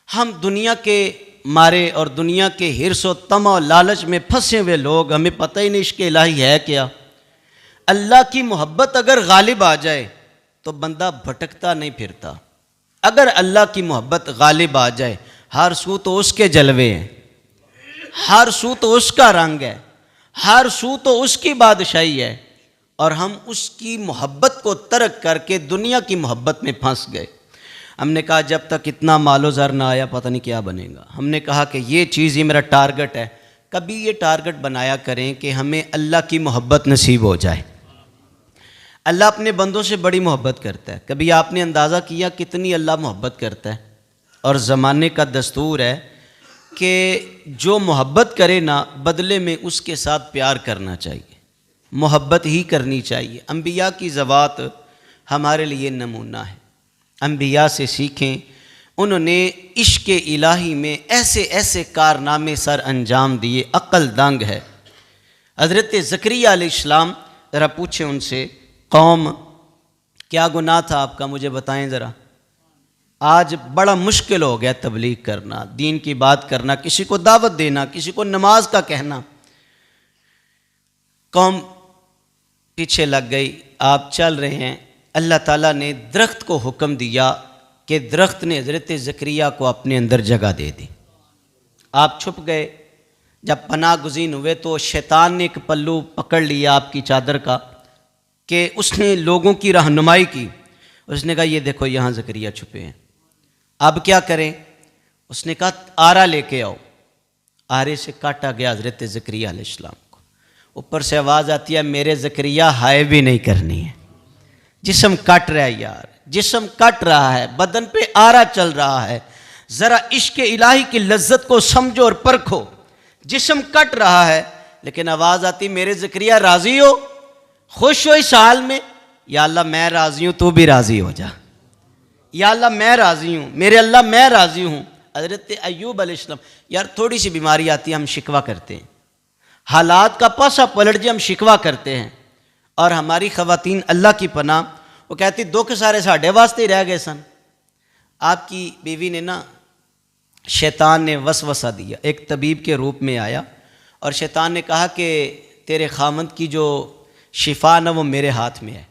हम दुनिया के मारे और दुनिया के हिर्स व तमा और लालच में फंसे हुए लोग, हमें पता ही नहीं इश्क इलाही है क्या। अल्लाह की मोहब्बत अगर गालिब आ जाए तो बंदा भटकता नहीं फिरता। अगर अल्लाह की मोहब्बत गालिब आ जाए, हर सू तो उसके जलवे हैं, हर सू तो उसका रंग है, हर सू तो उसकी बादशाही है, और हम उसकी मोहब्बत को तर्क करके दुनिया की मोहब्बत में फंस गए। हमने कहा जब तक इतना मालो ज़र ना आया पता नहीं क्या बनेगा। हमने कहा कि ये चीज़, ये मेरा टारगेट है। कभी ये टारगेट बनाया करें कि हमें अल्लाह की मोहब्बत नसीब हो जाए। अल्लाह अपने बंदों से बड़ी मोहब्बत करता है। कभी आपने अंदाज़ा किया कितनी अल्लाह मोहब्बत करता है? और ज़माने का दस्तूर है कि जो मोहब्बत करे ना, बदले में उसके साथ प्यार करना चाहिए, मोहब्बत ही करनी चाहिए। अम्बिया की ज़वात हमारे लिए नमूना है। अम्बिया से सीखें, उन्होंने इश्क इलाही में ऐसे ऐसे कारनामे सर अंजाम दिए, अक्ल दंग है। हज़रत ज़करिया अलैहिस्सलाम, ज़रा पूछें उनसे, कौम क्या गुनाह था आपका, मुझे बताएं ज़रा। आज बड़ा मुश्किल हो गया तबलीग करना, दीन की बात करना, किसी को दावत देना, किसी को नमाज का कहना। कौम पीछे लग गई। आप चल रहे हैं, अल्लाह ताला ने दरख्त को हुक्म दिया कि दरख्त ने हज़रत ज़करिया को अपने अंदर जगह दे दी। आप छुप गए। जब पनाह गुज़ीन हुए तो शैतान ने एक पल्लू पकड़ लिया आपकी चादर का, कि उसने लोगों की रहनुमाई की। उसने कहा ये देखो यहाँ ज़करिया छुपे हैं, अब क्या करें? उसने कहा आरा लेके आओ। आरे से काटा गया हज़रत ज़करिया अलैहिस्सलाम को। ऊपर से आवाज़ आती है, मेरे ज़करिया हाय भी नहीं करनी है। जिस्म कट रहा है यार, जिस्म कट रहा है, बदन पे आरा चल रहा है। ज़रा इश्क इलाही की लज्जत को समझो और परखो। जिस्म कट रहा है, लेकिन आवाज़ आती, मेरे ज़करिया राज़ी हो, खुश हो इस हाल में? या अल्लाह मैं राज़ी हूँ, तू भी राज़ी हो जा। या अल्लाह मैं राज़ी हूँ, मेरे अल्लाह मैं राज़ी हूँ। हज़रत अय्यूब अलैहिस्सलाम, यार थोड़ी सी बीमारी आती है हम शिकवा करते हैं, हालात का पासा पलट जाए हम शिकवा करते हैं। और हमारी ख़वातीन अल्लाह की पनाह, वो कहती दुख सारे साढ़े वास्ते ही रह गए सन। आपकी बीवी ने ना, शैतान ने वसवसा दिया, एक तबीब के रूप में आया और शैतान ने कहा कि तेरे खामद की जो शिफा ना वो मेरे हाथ में है,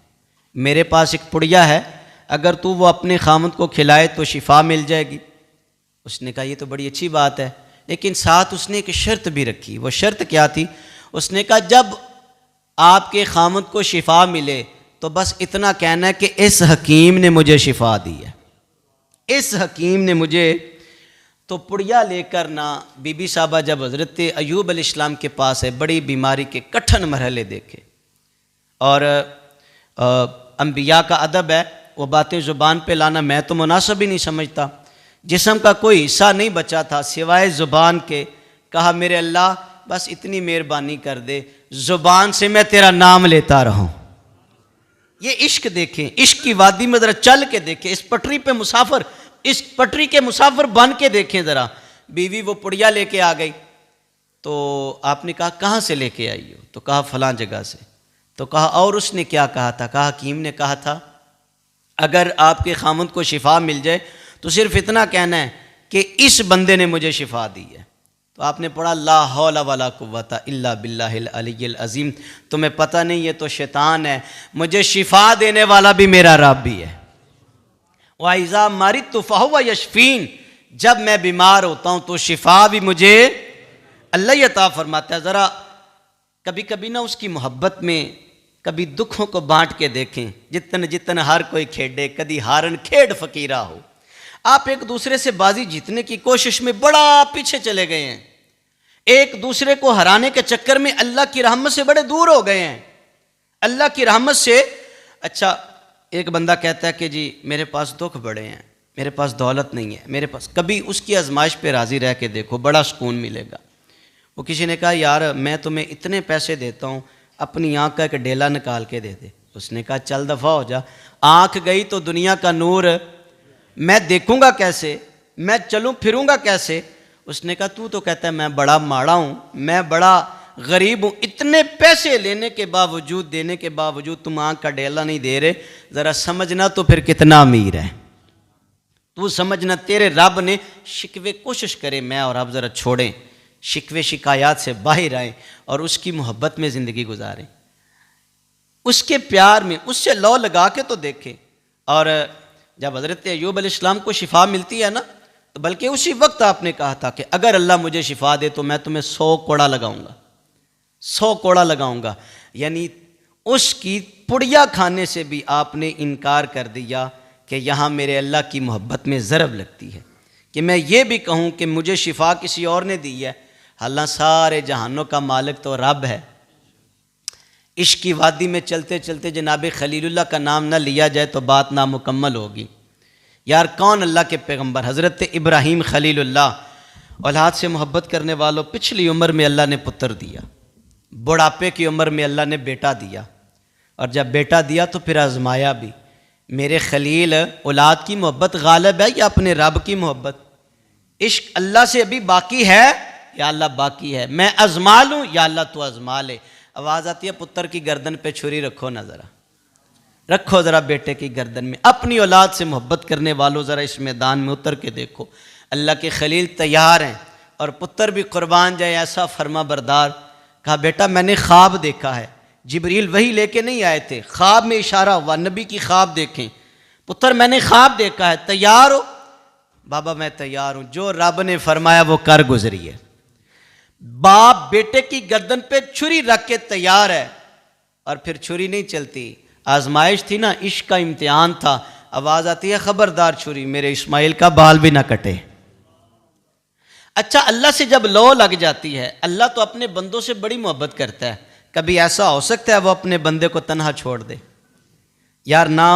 मेरे पास एक पुड़िया है, अगर तू वो अपने खामद को खिलाए तो शिफा मिल जाएगी। उसने कहा ये तो बड़ी अच्छी बात है, लेकिन साथ उसने एक शर्त भी रखी। वो शर्त क्या थी? उसने कहा जब आपके खामद को शिफा मिले तो बस इतना कहना है कि इस हकीम ने मुझे शिफा दी है, इस हकीम ने मुझे। तो पुड़िया लेकर ना बीबी साहबा जब हज़रत अय्यूब अलैहिस्सलाम के पास है, बड़ी बीमारी के कठिन मरहले देखे। और अंबिया का अदब है, वो बातें ज़ुबान पे लाना मैं तो मुनासिब ही नहीं समझता। जिस्म का कोई हिस्सा नहीं बचा था सिवाय ज़ुबान के। कहा मेरे अल्लाह बस इतनी मेहरबानी कर दे, ज़ुबान से मैं तेरा नाम लेता रहूं। ये इश्क देखें, इश्क की वादी में ज़रा चल के देखें, इस पटरी पे मुसाफिर, इस पटरी के मुसाफिर बन के देखें ज़रा। बीवी वो पुड़िया लेके आ गई, तो आपने कहा कहाँ से लेके आई हो? तो कहा फ़लाँ जगह से। तो कहा और उसने क्या कहा था? कहा हकीम ने कहा था अगर आपके खामद को शिफा मिल जाए तो सिर्फ इतना कहना है कि इस बंदे ने मुझे शिफा दी है। तो आपने पढ़ा ला हौला वला कुव्वता इल्ला बिल्लाहिल अलिय्यिल अज़ीम। तुम्हें पता नहीं ये तो शैतान है, मुझे शिफा देने वाला भी मेरा रब भी है। वाइज़ा मरिदतु फहुव यशफीन, जब मैं बीमार होता हूँ तो शिफा भी मुझे अल्लाह ही अता फरमाता है। ज़रा कभी कभी ना उसकी मोहब्बत में कभी दुखों को बांट के देखें। जितन जितन हर कोई खेडे, कदी हारन खेड फ़कीरा हो। आप एक दूसरे से बाजी जीतने की कोशिश में बड़ा पीछे चले गए हैं, एक दूसरे को हराने के चक्कर में अल्लाह की रहमत से बड़े दूर हो गए हैं। अल्लाह की रहमत से, अच्छा एक बंदा कहता है कि जी मेरे पास दुख बड़े हैं, मेरे पास दौलत नहीं है, मेरे पास, कभी उसकी आजमाइश पे राज़ी रह के देखो, बड़ा सुकून मिलेगा। वो किसी ने कहा यार मैं तुम्हें इतने पैसे देता हूँ, अपनी आँख का एक डेला निकाल के दे दे। उसने कहा चल दफ़ा हो जा, आँख गई तो दुनिया का नूर मैं देखूँगा कैसे, मैं चलूँ फिरूँगा कैसे? उसने कहा तू तो कहता है मैं बड़ा माड़ा हूँ, मैं बड़ा गरीब हूँ, इतने पैसे लेने के बावजूद, देने के बावजूद तुम आँख का डेला नहीं दे रहे, ज़रा समझना तो फिर कितना अमीर है। तू समझना तेरे रब ने शिकवे, कोशिश करे मैं और आप ज़रा छोड़ें, शिकवे शिकायत से बाहर आएँ और उसकी मोहब्बत में ज़िंदगी गुजारें, उसके प्यार में उससे लौ लगा के तो देखें। और जब हज़रत अय्यूब अलैहिस्सलाम को शिफा मिलती है ना, तो बल्कि उसी वक्त आपने कहा था कि अगर अल्लाह मुझे शिफा दे तो मैं तुम्हें 100 कोड़ा लगाऊंगा, 100 कोड़ा लगाऊंगा। यानी उसकी पुड़िया खाने से भी आपने इनकार कर दिया कि यहाँ मेरे अल्लाह की मोहब्बत में ज़रब लगती है कि मैं ये भी कहूँ कि मुझे शिफा किसी और ने दी है, हालांकि सारे जहानों का मालिक तो रब है। इश्क की वादी में चलते चलते जनाब खलीलुल्लाह का नाम ना लिया जाए तो बात नामुकम्मल होगी। यार कौन अल्लाह के पैगंबर हज़रत इब्राहीम खलीलुल्लाह, औलाद से मोहब्बत करने वालों, पिछली उम्र में अल्लाह ने पुत्र दिया, बुढ़ापे की उम्र में अल्लाह ने बेटा दिया, और जब बेटा दिया तो फिर आजमाया भी। मेरे खलील औलाद की मोहब्बत गालिब है या अपने रब की मोहब्बत? इश्क अल्लाह से अभी बाकी है या अल्लाह बाकी है? मैं आजमा लूँ या अल्लाह तू आजमा ले? आवाज़ आती है पुत्र की गर्दन पे छुरी रखो ना, ज़रा रखो ज़रा बेटे की गर्दन में। अपनी औलाद से मोहब्बत करने वालों ज़रा इस मैदान में उतर के देखो, अल्लाह के खलील तैयार हैं और पुत्र भी कुर्बान जाए ऐसा फरमा बरदार। कहा बेटा मैंने ख्वाब देखा है, जिब्रील वही लेके नहीं आए थे, ख्वाब में इशारा हुआ नबी की ख्वाब देखें। पुत्र मैंने ख्वाब देखा है, तैयार हो? बाबा मैं तैयार हूँ, जो रब ने फरमाया वो कर गुजरी है। बाप बेटे की गर्दन पे छुरी रख के तैयार है और फिर छुरी नहीं चलती। आजमाइश थी ना, इश्क का इम्तिहान था। आवाज़ आती है खबरदार छुरी मेरे इस्माइल का बाल भी ना कटे। अच्छा, अल्लाह से जब लौ लग जाती है, अल्लाह तो अपने बंदों से बड़ी मोहब्बत करता है, कभी ऐसा हो सकता है वो अपने बंदे को तन्हा छोड़ दे? यार ना,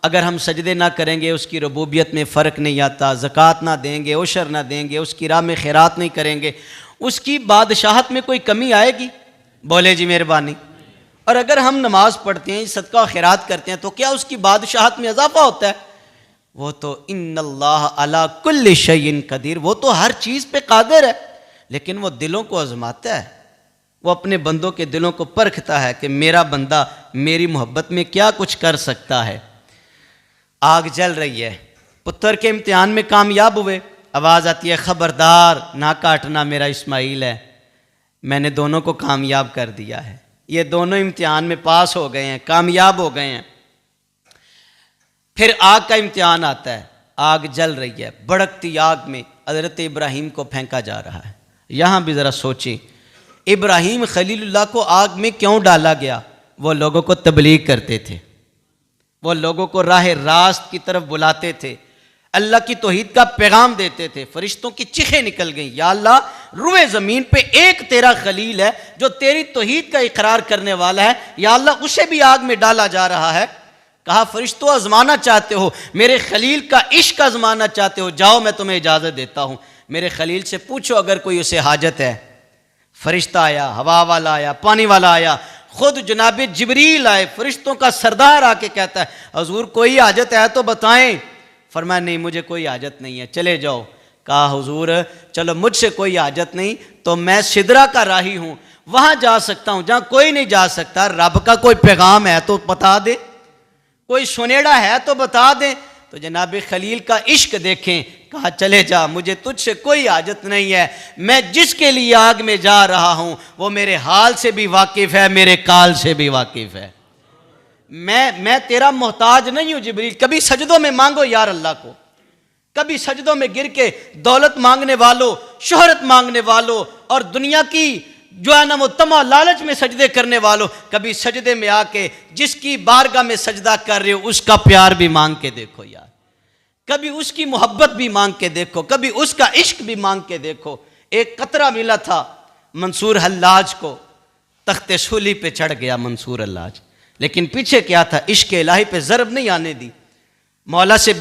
अगर हम सजदे ना करेंगे उसकी रबूबियत में फ़र्क नहीं आता, ज़कात ना देंगे, उशर ना देंगे, उसकी राह में खैरात नहीं करेंगे, उसकी बादशाहत में कोई कमी आएगी? बोले जी मेहरबानी। और अगर हम नमाज पढ़ते हैं, सदका और खैरात करते हैं, तो क्या उसकी बादशाहत में इजाफा होता है? वो तो इन्नल्लाह अला कुल्लि शैइन कदीर, वो तो हर चीज़ पे कादिर है, लेकिन वो दिलों को आजमाता है। वो अपने बंदों के दिलों को परखता है कि मेरा बंदा मेरी मोहब्बत में क्या कुछ कर सकता है। आग जल रही है, पुत्र के इम्तिहान में कामयाब हुए, आवाज़ आती है खबरदार ना काटना मेरा इस्माइल है। मैंने दोनों को कामयाब कर दिया है, ये दोनों इम्तिहान में पास हो गए हैं, कामयाब हो गए हैं। फिर आग का इम्तिहान आता है, आग जल रही है, भड़कती आग में हज़रत इब्राहीम को फेंका जा रहा है। यहाँ भी ज़रा सोचें, इब्राहीम खलीलुल्लाह को आग में क्यों डाला गया? वो लोगों को तबलीग करते थे, वो लोगों को राह रास्त की तरफ बुलाते थे, अल्लाह की तौहीद का पैगाम देते थे। फरिश्तों की चीखें निकल गईं, या अल्लाह रुए ज़मीन पे एक तेरा खलील है जो तेरी तौहीद का इकरार करने वाला है, या अल्लाह उसे भी आग में डाला जा रहा है। कहा फरिश्तों आजमाना चाहते हो, मेरे खलील का इश्क आजमाना चाहते हो, जाओ मैं तुम्हें इजाज़त देता हूँ, मेरे खलील से पूछो अगर कोई उसे हाजत है। फरिश्ता आया, हवा वाला आया, पानी वाला आया, खुद जनाब जिब्रील आए, फरिश्तों का सरदार आके कहता है हुजूर कोई हाजत है तो बताएं। फरमाया नहीं मुझे कोई हाजत नहीं है, चले जाओ। कहा हुजूर चलो मुझसे कोई हाजत नहीं तो मैं सिदरा का राही हूँ, वहाँ जा सकता हूँ जहाँ कोई नहीं जा सकता। रब का कोई पैगाम है तो बता दे, कोई सुनेड़ा है तो बता दें। तो जनाब खलील का इश्क देखें, कहा चले जा, मुझे तुझसे कोई हाजत नहीं है, मैं जिसके लिए आग में जा रहा हूँ वो मेरे हाल से भी वाकिफ़ है, मेरे काल से भी वाकिफ़ है। मैं तेरा मोहताज नहीं हूँ जिब्रील। कभी सजदों में मांगो यार अल्लाह को, कभी सजदों में गिर के दौलत मांगने वालों, शोहरत मांगने वालों और दुनिया की जो है ना वो तमा लालच में सजदे करने वालों, कभी सजदे में आके जिसकी बारगाह में सजदा कर रहे हो उसका प्यार भी मांग के देखो यार, कभी उसकी मोहब्बत भी मांग के देखो, कभी उसका इश्क भी मांग के देखो। एक कतरा मिला था मंसूर हल्लाज को, तख्ते सूली पे चढ़ गया मंसूर हल्लाज, लेकिन पीछे क्या था, इश्क इलाही पे ज़रब नहीं आने दी। मौला से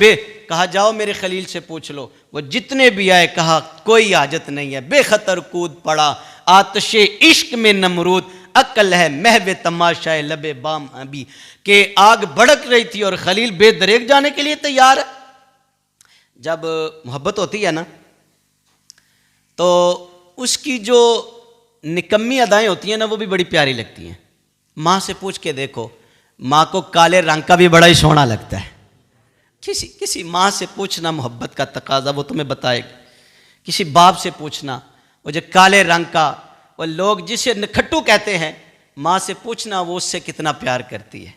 कहा जाओ मेरे खलील से पूछ लो, वो जितने भी आए कहा कोई हाजत नहीं है। बेखतर कूद पड़ा आतशे इश्क में नमरूद, अक्ल है महवे तमाशाए लबे बाम अभी, के आग भड़क रही थी और खलील बेदरेक जाने के लिए तैयार है। जब मोहब्बत होती है ना तो उसकी जो निकम्मी अदाएं होती हैं ना वो भी बड़ी प्यारी लगती हैं। माँ से पूछ के देखो, माँ को काले रंग का भी बड़ा ही सोना लगता है, किसी माँ से पूछना मोहब्बत का तकाजा, वो तुम्हें बताएगी। किसी बाप से पूछना, वो जो काले रंग का वो लोग जिसे नखट्टू कहते हैं, माँ से पूछना वो उससे कितना प्यार करती है।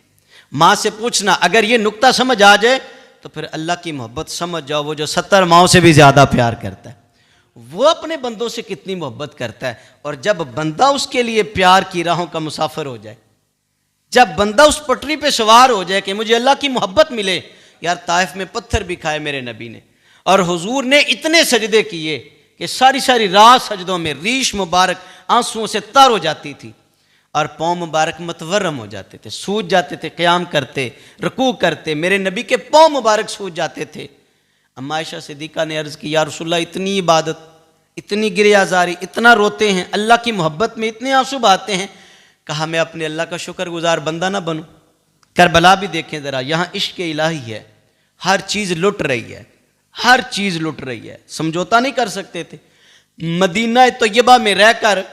माँ से पूछना, अगर ये नुक्ता समझ आ जाए तो फिर अल्लाह की मोहब्बत समझ जाओ, वो जो 70 माओं से भी ज़्यादा प्यार करता है, वो अपने बंदों से कितनी मोहब्बत करता है। और जब बंदा उसके लिए प्यार की राहों का मुसाफिर हो जाए, जब बंदा उस पटरी पे सवार हो जाए कि मुझे अल्लाह की मोहब्बत मिले। यार ताइफ में पत्थर भी खाए मेरे नबी ने, और हुजूर ने इतने सजदे किए कि सारी सारी रात सजदों में रीश मुबारक आंसुओं से तर हो जाती थी और पाँव मुबारक मतवर्रम हो जाते थे, सूज जाते थे। क़याम करते, रुकू करते, मेरे नबी के पाँव मुबारक सूज जाते थे। अम्मा आयशा सिद्दीक़ा ने अर्ज़ की, या रसूलल्लाह इतनी इबादत, इतनी गिरियाजारी, इतना रोते हैं, अल्लाह की मोहब्बत में इतने आंसू बहाते हैं। कहा मैं अपने अल्लाह का शुक्रगुजार बंदा ना बनूं। करबला भी देखें ज़रा, यहाँ इश्क इलाही है, हर चीज़ लुट रही है, हर चीज़ लुट रही है, समझौता नहीं कर सकते थे। मदीना तैयबा में रहकर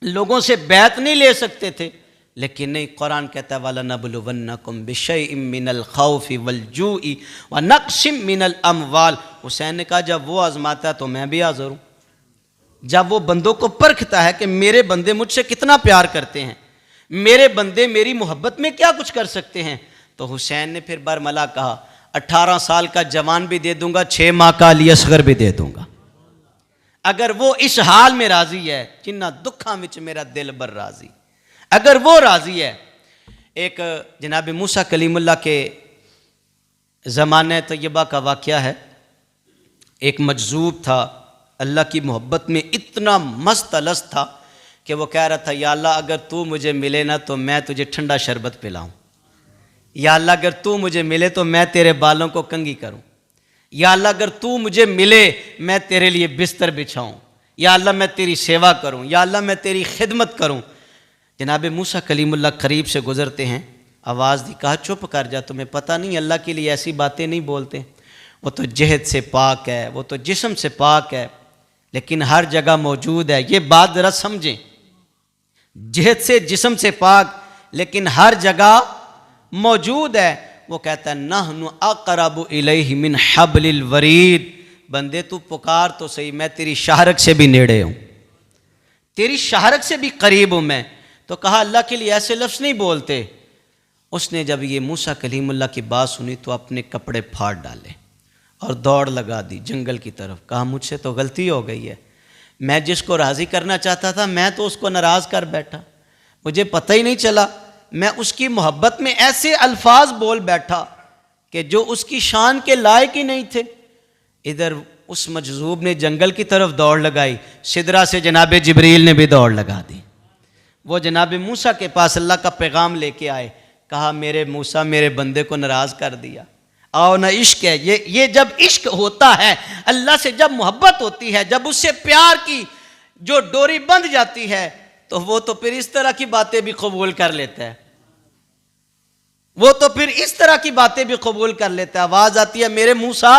लोगों से बैत नहीं ले सकते थे, लेकिन नहीं, कुरान कहता है वाला नबलुवन्नकुम बिशैइन मिनल खौफि वल जूइ व नक्सिम मिनल अमवाल। हुसैन ने कहा जब वो आजमाता है तो मैं भी हाज़िर हूँ। जब वो बंदों को परखता है कि मेरे बंदे मुझसे कितना प्यार करते हैं, मेरे बंदे मेरी मोहब्बत में क्या कुछ कर सकते हैं, तो हुसैन ने फिर बरमला कहा 18 साल का जवान भी दे दूंगा, 6 माह का अली असगर भी दे दूंगा, अगर वो इस हाल में राजी है। जिन्ना दुखा विच मेरा दिल बर राजी, अगर वो राजी है। एक जनाब मूसा कलीमुल्लाह के ज़माने तैयबा का वाक़या है। एक मजजूब था, अल्लाह की मोहब्बत में इतना मस्त अलस्त था कि वो कह रहा था, या अल्लाह अगर तू मुझे मिले ना तो मैं तुझे ठंडा शरबत पिलाऊं, या अल्लाह अगर तू मुझे मिले तो मैं तेरे बालों को कंघी करूं, या अल्लाह अगर तू मुझे मिले मैं तेरे लिए बिस्तर बिछाऊं, या अल्लाह मैं तेरी सेवा करूं, या अल्लाह मैं तेरी खिदमत करूं। जनाब मूसा कलीमुल्लाह करीब से गुजरते हैं, आवाज़ दी, कहा चुप कर जा, तुम्हें पता नहीं अल्लाह के लिए ऐसी बातें नहीं बोलते, वो तो जहद से पाक है, वो तो जिस्म से पाक है, लेकिन हर जगह मौजूद है। ये बात ज़रा समझें, जहद से जिस्म से पाक लेकिन हर जगह मौजूद है। वो कहता है नहनु अक़रबु इलैहि मिन हब्लिल वरीद, बंदे तू पुकार तो सही, मैं तेरी शाहरक से भी नेड़े हूँ, तेरी शाहरक से भी करीब हूँ मैं। तो कहा अल्लाह के लिए ऐसे लफ्ज़ नहीं बोलते। उसने जब ये मूसा कलीमुल्लाह की बात सुनी तो अपने कपड़े फाड़ डाले और दौड़ लगा दी जंगल की तरफ। कहा मुझसे तो गलती हो गई है, मैं जिसको राज़ी करना चाहता था मैं तो उसको नाराज़ कर बैठा, मुझे पता ही नहीं चला, मैं उसकी मोहब्बत में ऐसे अल्फाज बोल बैठा कि जो उसकी शान के लायक ही नहीं थे। इधर उस मजजूब ने जंगल की तरफ दौड़ लगाई, सिदरा से जनाब जिब्रील ने भी दौड़ लगा दी। वो जनाब मूसा के पास अल्लाह का पैगाम लेके आए, कहा मेरे मूसा मेरे बंदे को नाराज़ कर दिया। आओ ना, इश्क है ये जब इश्क होता है, अल्लाह से जब मोहब्बत होती है, जब उससे प्यार की जो डोरी बंध जाती है, तो वो तो फिर इस तरह की बातें भी कबूल कर लेता है, वो तो फिर इस तरह की बातें भी कबूल कर लेता है। आवाज़ आती है मेरे मूसा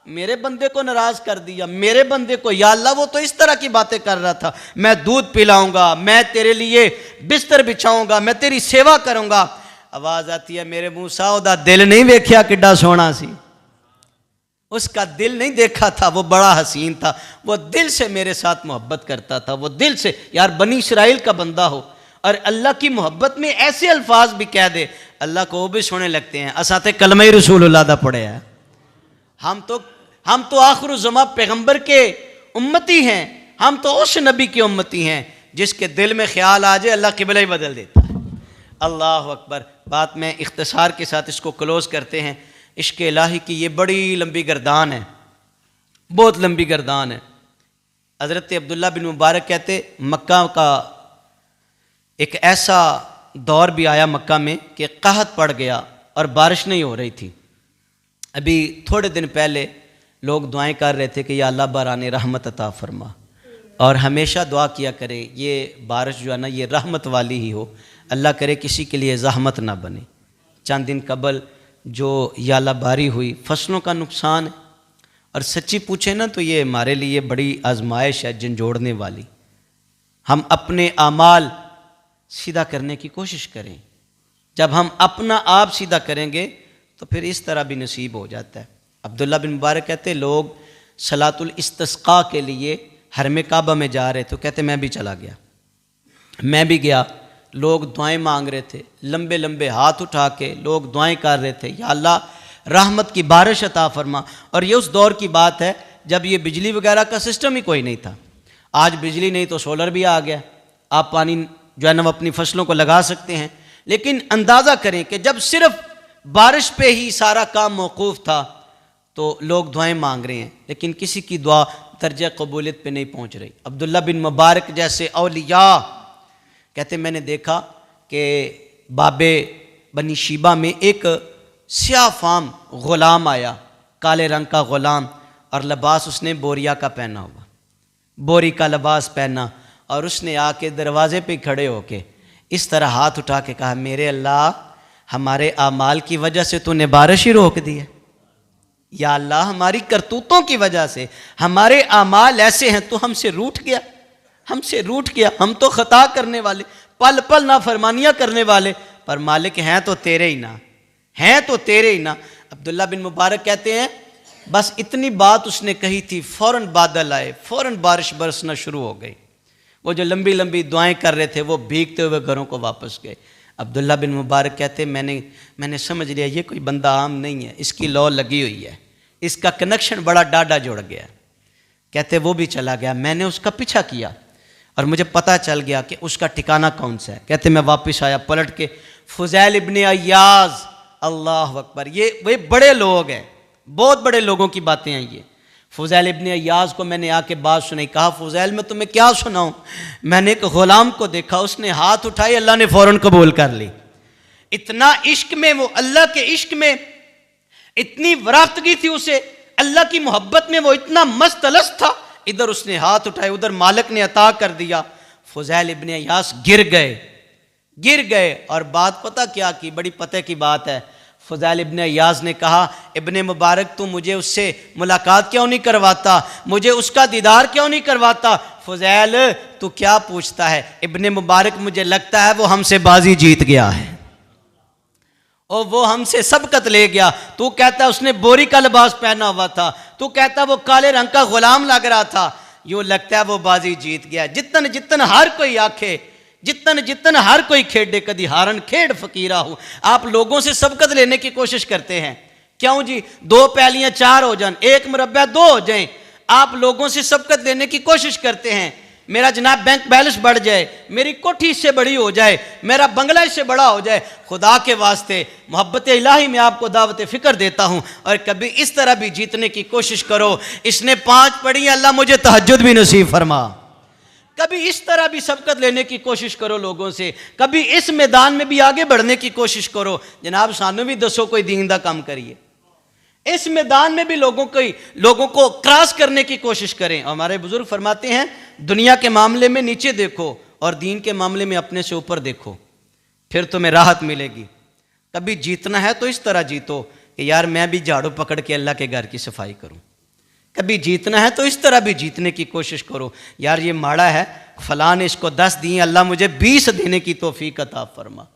मेरे बंदे को नाराज़ कर दिया, मेरे बंदे को, या अल्लाह वो तो इस तरह की बातें कर रहा था, मैं दूध पिलाऊंगा, मैं तेरे लिए बिस्तर बिछाऊंगा, मैं तेरी सेवा करूंगा। आवाज़ आती है मेरे मूसा ओदा दिल नहीं देखा किड्डा सोना सी, उसका दिल नहीं देखा था, वो बड़ा हसीन था, वो दिल से मेरे साथ मोहब्बत करता था, वो दिल से। यार बनी इसराइल का बंदा हो और अल्लाह की मोहब्बत में ऐसे अल्फाज भी कह दे, अल्लाह को वो भी सुनने लगते हैं। असाते कलमा रसूलुल्लाह दा पढ़े है, हम तो आखिर ज़मा पैगंबर के उम्मती हैं, हम तो उस नबी के उम्मती हैं जिसके दिल में ख्याल आ जाए अल्लाह क़िबला ही बदल देता है। अल्लाह अकबर। बात में इख्तिसार के साथ इसको क्लोज़ करते हैं। इश्क इलाही की ये बड़ी लंबी गर्दान है, बहुत लंबी गर्दान है। हज़रत अब्दुल्ला बिन मुबारक कहते मक्का का एक ऐसा दौर भी आया मक्का में कि कहत पड़ गया और बारिश नहीं हो रही थी। अभी थोड़े दिन पहले लोग दुआएं कर रहे थे कि या अल्लाह बराने रहमत अता फरमा, और हमेशा दुआ किया करे ये बारिश जो है ना ये रहमत वाली ही हो, अल्लाह करे किसी के लिए ज़हमत ना बने। चंद दिन कबल जो या अल्लाह बारी हुई, फसलों का नुकसान है, और सच्ची पूछे ना तो ये हमारे लिए बड़ी आजमाइश है झंझोड़ने वाली। हम अपने आमाल सीधा करने की कोशिश करें, जब हम अपना आप सीधा करेंगे तो फिर इस तरह भी नसीब हो जाता है। अब्दुल्ला बिन मुबारक कहते लोग सलातुल इस्तिस्का के लिए हरम काबा में जा रहे, तो कहते मैं भी चला गया, मैं भी गया। लोग दुआएं मांग रहे थे, लंबे लंबे हाथ उठा के लोग दुआएं कर रहे थे, या अल्लाह रहमत की बारिश अता फरमा। और ये उस दौर की बात है जब ये बिजली वगैरह का सिस्टम ही कोई नहीं था। आज बिजली नहीं तो सोलर भी आ गया, आप पानी जो है ना वो अपनी फसलों को लगा सकते हैं। लेकिन अंदाज़ा करें कि जब सिर्फ बारिश पे ही सारा काम मौकूफ़ था तो लोग दुआएं मांग रहे हैं, लेकिन किसी की दुआ दर्जा कबूलियत पे नहीं पहुंच रही। अब्दुल्ला बिन मुबारक जैसे औलिया कहते मैंने देखा कि बाबे बनी शीबा में एक स्याह फाम ग़ुलाम आया, काले रंग का ग़ुलाम, और लिबास उसने बोरिया का पहना हुआ, बोरी का लिबास पहना, और उसने आके दरवाजे पे खड़े होके इस तरह हाथ उठा के कहा मेरे अल्लाह हमारे आमाल की वजह से तूने बारिश ही रोक दी है, या अल्लाह हमारी करतूतों की वजह से हमारे आमाल ऐसे हैं, तो हमसे रूठ गया, हमसे रूठ गया, हम तो खता करने वाले, पल पल नाफरमानियाँ करने वाले, पर मालिक हैं तो तेरे ही ना, हैं तो तेरे ही ना। अब्दुल्ला बिन मुबारक कहते हैं बस इतनी बात उसने कही थी, फ़ौरन बादल आए, फ़ौरन बारिश बरसना शुरू हो गई। वो जो लंबी लंबी दुआएं कर रहे थे वो भीगते हुए घरों को वापस गए। अब्दुल्ला बिन मुबारक कहते मैंने समझ लिया ये कोई बंदा आम नहीं है, इसकी लौ लगी हुई है, इसका कनेक्शन बड़ा डाढ़ा जुड़ गया। कहते वो भी चला गया, मैंने उसका पीछा किया और मुझे पता चल गया कि उसका ठिकाना कौन सा है। कहते मैं वापस आया पलट के, फुज़ैल इब्ने अय्याज़, अल्लाह अकबर, ये वे बड़े लोग हैं, बहुत बड़े लोगों की बातें हैं ये। फुज़ैल इब्ने अय्याज़ को मैंने आके बात सुनाई, कहा फुज़ैल मैं तुम्हें क्या सुनाऊं, मैंने एक ग़ुलाम को देखा, उसने हाथ उठाई, अल्लाह ने फ़ौरन कबूल कर ली। इतना इश्क में, वो अल्लाह के इश्क में इतनी वराफ्तगी थी उसे, अल्लाह की मोहब्बत में वो इतना मस्तलस था, इधर उसने हाथ उठाए, उधर मालिक ने अता कर दिया। फुज़ैल इब्ने अय्याज़ गिर गए। और बात पता क्या की, बड़ी पते की बात है। फुज़ैल इब्ने अय्याज़ ने कहा इब्ने मुबारक तू मुझे उससे मुलाकात क्यों नहीं करवाता, मुझे उसका दीदार क्यों नहीं करवाता। फुज़ैल तू क्या पूछता है, इब्ने मुबारक मुझे लगता है वो हमसे बाजी जीत गया है और वो हमसे सबकत ले गया। तू कहता उसने बोरी का लिबास पहना हुआ था, तू कहता वो काले रंग का गुलाम लग रहा था, यूं लगता है वो बाजी जीत गया। जितन जितन हर कोई आखे, जितन जितन हर कोई खेडे, कदी हारन खेड फकीरा हूं। आप लोगों से सबकत लेने की कोशिश करते हैं, क्यों जी, 2 पैलियां 4 हो जाएं, 1 मुरब्बा 2 हो जाएं, आप लोगों से सबकत लेने की कोशिश करते हैं। मेरा जनाब बैंक बैलेंस बढ़ जाए, मेरी कोठी इससे बड़ी हो जाए, मेरा बंगला इससे बड़ा हो जाए। खुदा के वास्ते मोहब्बत इलाही में आपको दावत फ़िक्र देता हूं, और कभी इस तरह भी जीतने की कोशिश करो। इसने 5 पढ़ी, अल्लाह मुझे तहज्जुद भी नसीब फरमा। कभी इस तरह भी सबकत लेने की कोशिश करो लोगों से, कभी इस मैदान में भी आगे बढ़ने की कोशिश करो। जनाब सानू भी दसो कोई दीन दा काम करिए, इस मैदान में भी लोगों को क्रॉस करने की कोशिश करें। हमारे बुजुर्ग फरमाते हैं दुनिया के मामले में नीचे देखो और दीन के मामले में अपने से ऊपर देखो, फिर तुम्हें राहत मिलेगी। कभी जीतना है तो इस तरह जीतो कि यार मैं भी झाड़ू पकड़ के अल्लाह के घर की सफाई करूं। कभी जीतना है तो इस तरह भी जीतने की कोशिश करो, यार ये माड़ा है, फलां ने इसको 10 दिए, अल्लाह मुझे 20 देने की तौफीक अता फरमा।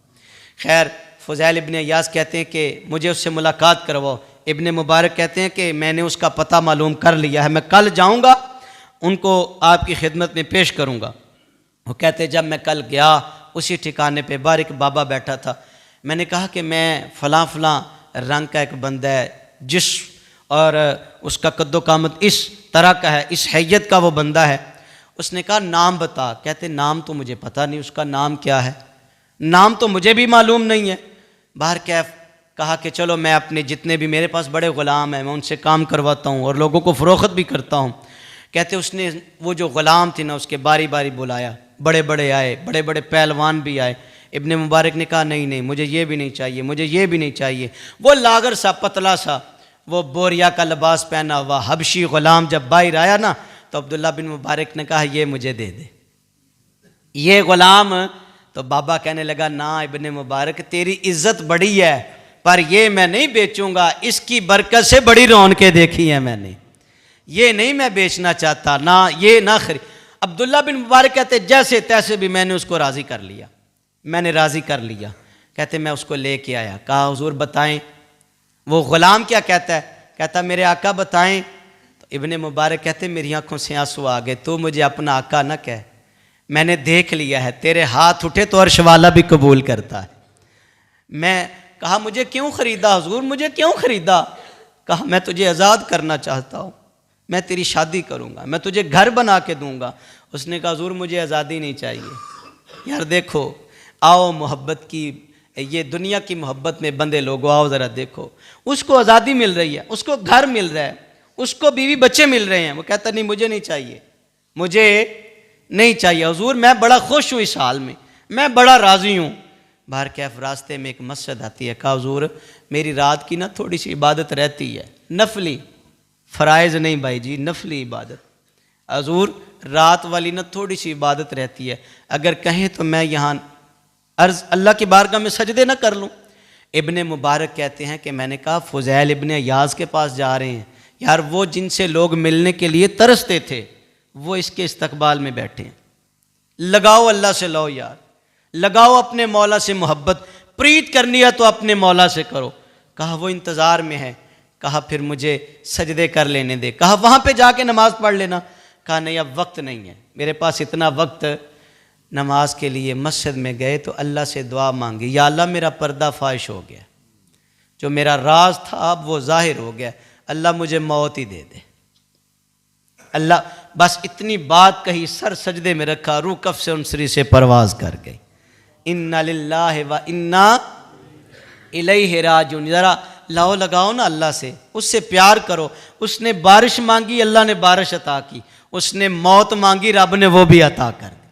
खैर फुज़ैल इब्ने अय्याज़ कहते हैं कि मुझे उससे मुलाकात करवाओ। इब्ने मुबारक कहते हैं कि मैंने उसका पता मालूम कर लिया है, मैं कल जाऊंगा, उनको आपकी खिदमत में पेश करूंगा। वो कहते जब मैं कल गया उसी ठिकाने पे बाहर एक बाबा बैठा था, मैंने कहा कि मैं फ़लाँ रंग का एक बंदा है, जिस और उसका कद्दो कामत इस तरह का है, इस हैयत का वो बंदा है। उसने कहा नाम बता। कहते नाम तो मुझे पता नहीं, उसका नाम क्या है, नाम तो मुझे भी मालूम नहीं है। बाहर कैफ कहा कि चलो मैं अपने जितने भी मेरे पास बड़े ग़ुलाम हैं मैं उनसे काम करवाता हूँ और लोगों को फ़रोख्त भी करता हूँ। कहते उसने वो जो ग़ुलाम थे ना उसके बारी बारी बुलाया, बड़े बड़े आए, बड़े बड़े पहलवान भी आए। इब्ने मुबारक ने कहा नहीं नहीं मुझे ये भी नहीं चाहिए, मुझे ये भी नहीं चाहिए। वो लागर सा पतला सा वो बोरिया का लिबास पहना हुआ हबशी ग़ुलाम जब बाहर आया ना तो अब्दुल्ला बिन मुबारक ने कहा ये मुझे दे दे, ये ग़ुलाम। तो बाबा कहने लगा ना इब्ने मुबारक तेरी इज्जत बड़ी है पर ये मैं नहीं बेचूंगा, इसकी बरकत से बड़ी रौनकें देखी हैं मैंने, ये नहीं मैं बेचना चाहता, ना ये ना खरीद। अब्दुल्ला बिन मुबारक कहते जैसे तैसे भी मैंने उसको राज़ी कर लिया, मैंने राज़ी कर लिया। कहते मैं उसको लेके आया, कहा हुजूर बताएं वो ग़ुलाम क्या कहता है? कहता मेरे आका बताएं। तो इब्ने मुबारक कहते मेरी आंखों से आंसू आ गए। तो मुझे अपना आका न कह, मैंने देख लिया है, तेरे हाथ उठे तो अर्श वाला भी कबूल करता है। मैं कहा मुझे क्यों ख़रीदा हुजूर, मुझे क्यों ख़रीदा? कहा मैं तुझे आज़ाद करना चाहता हूँ, मैं तेरी शादी करूँगा, मैं तुझे घर बना के दूँगा। उसने कहा हुजूर मुझे आज़ादी नहीं चाहिए। यार देखो, आओ मोहब्बत की, ये दुनिया की मोहब्बत में बंदे लोगों, आओ ज़रा देखो, उसको आज़ादी मिल रही है, उसको घर मिल रहा है, उसको बीवी बच्चे मिल रहे हैं। वो कहता नहीं मुझे नहीं चाहिए, मुझे नहीं चाहिए हुजूर, मैं बड़ा खुश हूँ इस हाल में, मैं बड़ा राज़ी हूँ। बाहर कैफ रास्ते में एक मस्जिद आती है। कहा हुजूर मेरी रात की ना थोड़ी सी इबादत रहती है, नफली, फ़राइज़ नहीं भाई जी, नफली इबादत। हुजूर रात वाली ना थोड़ी सी इबादत रहती है, अगर कहें तो मैं यहाँ अर्ज़ अल्लाह की बारगाह में सजदे ना कर लूँ। इब्ने मुबारक कहते हैं कि मैंने कहा फ़ुज़ैल इब्ने अयाज़ के पास जा रहे हैं। यार वो जिनसे लोग मिलने के लिए तरसते थे वो इसके इस्तकबाल में बैठे हैं। लगाओ अल्लाह से लो यार, लगाओ अपने मौला से मोहब्बत, प्रीत करनी है तो अपने मौला से करो। कहा वो इंतज़ार में है। कहा फिर मुझे सजदे कर लेने दे। कहा वहाँ पे जाके नमाज़ पढ़ लेना। कहा नहीं अब वक्त नहीं है मेरे पास इतना वक्त नमाज के लिए। मस्जिद में गए तो अल्लाह से दुआ मांगी, या अल्लाह मेरा पर्दा फाश हो गया, जो मेरा राज था अब वो जाहिर हो गया, अल्लाह मुझे मौत ही दे दे। अल्लाह बस इतनी बात कही, सर सजदे में रखा, रूह कफ से उनसरी से परवाज कर गई। इन्ना लिल्लाहि व इन्ना इलैहि राजिऊन। ज़रा लाओ लगाओ ना अल्लाह से, उससे प्यार करो। उसने बारिश मांगी, अल्लाह ने बारिश अता की। उसने मौत मांगी, रब ने वो भी अता कर दी।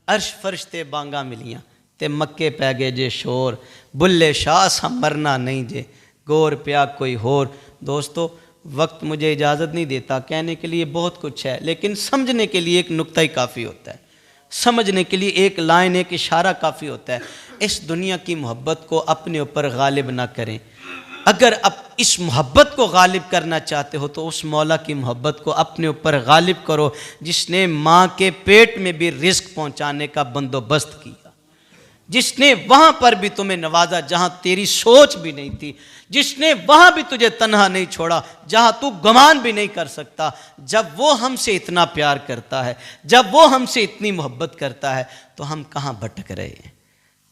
अर्श फरिश्ते बांगा मिलियाँ ते मक्के पै गए जे शोर, बुल्ले शाह सा मरना नहीं जे, गोर प्या कोई होर। दोस्तों वक्त मुझे इजाज़त नहीं देता, कहने के लिए बहुत कुछ है, लेकिन समझने के लिए एक नुक्ता ही काफ़ी होता है, समझने के लिए एक लाइन, एक इशारा काफ़ी होता है। इस दुनिया की मोहब्बत को अपने ऊपर गालिब ना करें। अगर अब इस मोहब्बत को गालिब करना चाहते हो तो उस मौला की मोहब्बत को अपने ऊपर गालिब करो जिसने माँ के पेट में भी रिस्क पहुँचाने का बंदोबस्त किया, जिसने वहाँ पर भी तुम्हें नवाजा जहाँ तेरी सोच भी नहीं थी, जिसने वहाँ भी तुझे तन्हा नहीं छोड़ा जहाँ तू गुमान भी नहीं कर सकता। जब वो हमसे इतना प्यार करता है, जब वो हमसे इतनी मोहब्बत करता है, तो हम कहाँ भटक रहे हैं?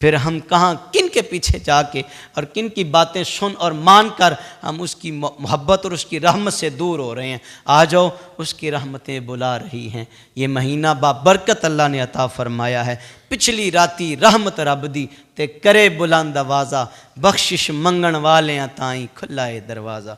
फिर हम कहाँ किन के पीछे जाके और किन की बातें सुन और मान कर हम उसकी मोहब्बत और उसकी रहमत से दूर हो रहे हैं। आ जाओ, उसकी रहमतें बुला रही हैं। ये महीना बाबरकत अल्लाह ने अता फरमाया है। पिछली राती रहमत रब दी ते करे बुलंद आवाज़ा, बख्शिश मंगण वाले ताई खुला है दरवाज़ा।